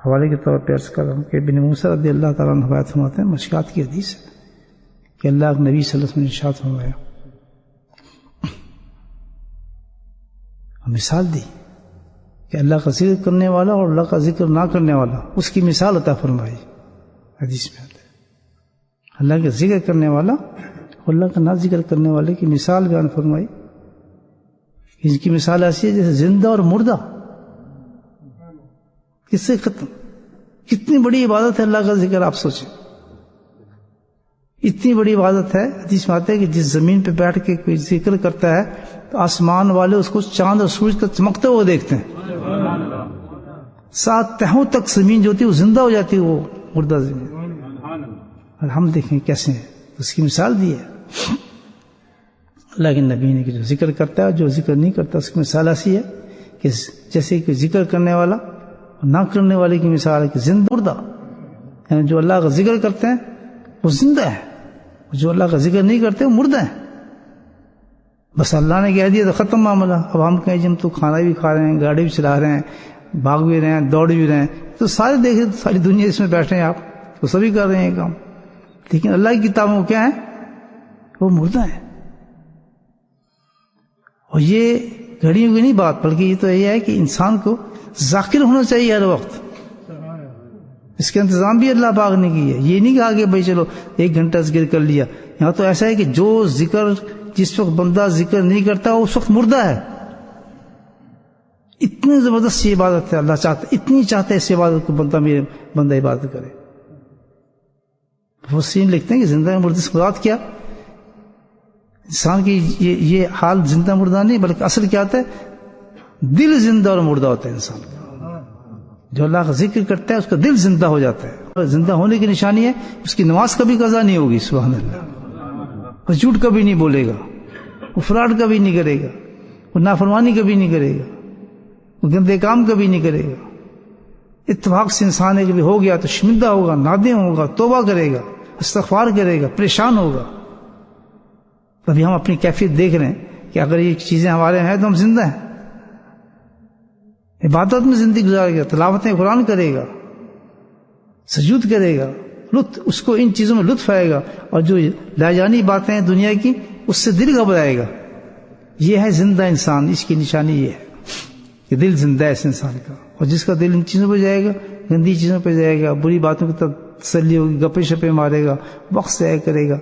حوالے کے طور پہ عرض کر رہا ہوں کہ ابن موسیٰ رضی اللہ تعالیٰ عنہ روایت فرماتے ہیں، مشکات کی حدیث ہے کہ اللہ کے نبی صلی اللہ علیہ وسلم نے ارشاد فرمایا، مثال دی کہ اللہ کا ذکر کرنے والا اور اللہ کا ذکر نہ کرنے والا، اس کی مثال عطا فرمائی۔ حدیث میں آتا ہے اللہ کا ذکر کرنے والا اور اللہ کا نہ ذکر کرنے والے کی مثال بیان فرمائی۔ ان کی مثال ایسی ہے جیسے زندہ اور مردہ، کس سے ختم۔ کتنی بڑی عبادت ہے اللہ کا ذکر، آپ سوچیں، اتنی بڑی عبادت ہے۔ حدیث میں آتا ہے کہ جس زمین پہ بیٹھ کے کوئی ذکر کرتا ہے تو آسمان والے اس کو چاند اور سورج کا چمکتے ہوئے دیکھتے ہیں، 7 تہوں تک زمین جو ہوتی ہے وہ زندہ ہو جاتی ہے، وہ مردہ زمین۔ اور ہم دیکھیں کیسے ہیں، اس کی مثال دی ہے اللہ کے نبی نے کہ جو ذکر کرتا ہے جو ذکر نہیں کرتا اس کی مثال ایسی ہے کہ جیسے کہ ذکر کرنے والا اور نہ کرنے والے کی مثال ہے کہ زندہ مردہ، یعنی جو اللہ کا ذکر کرتے ہیں وہ زندہ ہے، جو اللہ کا ذکر نہیں کرتے وہ مردہ ہیں۔ بس اللہ نے کہہ دیا تو ختم معاملہ۔ اب ہم کہیں جب تو کھانا بھی کھا رہے ہیں، گاڑی بھی چلا رہے ہیں، بھاگ بھی رہے ہیں، دوڑ بھی رہے ہیں، تو سارے دیکھیں ساری دنیا اس میں بیٹھے ہیں، آپ وہ سبھی کر رہے ہیں یہ کام، لیکن اللہ کی کتابوں میں کیا ہے، وہ مردہ ہیں۔ اور یہ گھڑیوں کی نہیں بات، بلکہ یہ تو یہ ہے کہ انسان کو ذاکر ہونا چاہیے ہر وقت۔ اس کا انتظام بھی اللہ پاک نے کی ہے، یہ نہیں کہا کہ بھائی چلو 1 گھنٹہ ذکر کر لیا۔ یہاں تو ایسا ہے کہ جو ذکر جس وقت بندہ ذکر نہیں کرتا اس وقت مردہ ہے۔ اتنی زبردست یہ عبادت ہے، اللہ چاہتا اتنی چاہتا ہے اس عبادت کو بندہ عبادت کرے۔ مفسرین لکھتے ہیں کہ زندہ مردہ سے مراد کیا، انسان کی یہ حال زندہ مردہ نہیں بلکہ اصل کیا ہوتا ہے، دل زندہ اور مردہ ہوتا ہے انسان کا۔ جو اللہ کا ذکر کرتا ہے اس کا دل زندہ ہو جاتا ہے۔ زندہ ہونے کی نشانی ہے اس کی نماز کبھی قضا نہیں ہوگی، سبحان اللہ۔ وہ جھوٹ کبھی نہیں بولے گا، وہ فراڈ کبھی نہیں کرے گا، وہ نافرمانی کبھی نہیں کرے گا، وہ گندے کام کبھی نہیں کرے گا۔ اتفاق سے انسان ہے کہ ہو گیا تو شرمندہ ہوگا، نادم ہوگا، توبہ کرے گا، استغفار کرے گا، پریشان ہوگا۔ تبھی ہم اپنی کیفیت دیکھ رہے ہیں کہ اگر یہ چیزیں ہمارے ہیں تو ہم زندہ ہیں۔ عبادت میں زندگی گزارے گا، تلاوتیں قرآن کرے گا، سجود کرے گا، لطف اس کو ان چیزوں میں لطف آئے گا، اور جو لاجانی باتیں ہیں دنیا کی اس سے دل گھبرائے گا۔ یہ ہے زندہ انسان، اس کی نشانی یہ ہے کہ دل زندہ ہے اس انسان کا۔ اور جس کا دل ان چیزوں پہ جائے گا، گندی چیزوں پہ جائے گا، بری باتوں کی طرف تسلی ہوگی، گپے شپے مارے گا، وقت ضائع کرے گا،